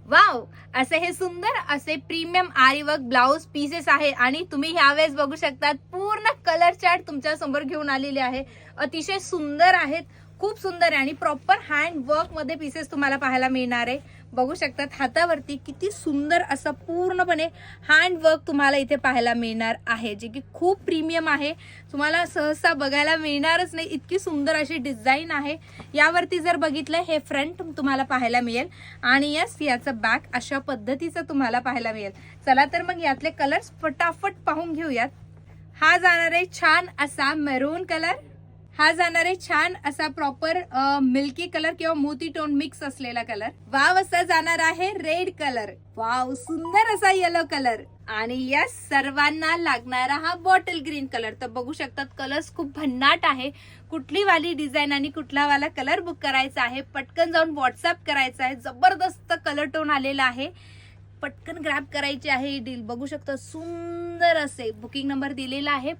Wow, असे हे सुंदर असे प्रीमियम आरी वर्क ब्लाउज पीसेस आहे आणि तुम्ही ह्यावेळेस बघू शकतात पूर्ण कलर चार्ट तुमच्या समोर घेऊन आलेले आहे. अतिशय सुंदर आहेत, खूप सुंदर आहे आणि प्रॉपर हँड वर्क मध्ये पीसेस तुम्हाला पाहायला मिळणार आहे. बघू शकतात हातावरती किती सुंदर असं पूर्णपणे हँड वर्क तुम्हाला इथे पाहायला मिळणार आहे, जे की खूप प्रीमियम आहे. तुम्हाला सहसा बघायला मिळणारच नाही, इतकी सुंदर अशी डिझाईन आहे. यावरती जर बघितलं हे फ्रंट तुम्हाला पाहायला मिळेल आणि यस याचं बॅक अशा पद्धतीचं तुम्हाला पाहायला मिळेल. चला तर मग यातले कलर्स फटाफट पाहून घेऊयात. हा जाणार आहे छान असा मेरून कलर, हा जाणार आहे छान असा प्रॉपर मिल्की कलर किंवा मोती टोन मिक्स असलेला कलर. वाव असा जाणार आहे रेड कलर, वाव सुंदर असा येलो कलर आणि यस सर्वांना लागणारा हा बॉटल ग्रीन कलर. तर बघू शकतात कलर्स खूप भन्नाट आहे. कुठली वाली डिझाईन आणि कुठला वाला कलर बुक करायचा आहे पटकन जाऊन व्हॉट्सअप करायचा आहे. जबरदस्त कलर टोन आलेला आहे, पटकन ग्रॅब करायची आहे ही डील. बघू शकता सुंदर असे बुकिंग नंबर दिलेला आहे.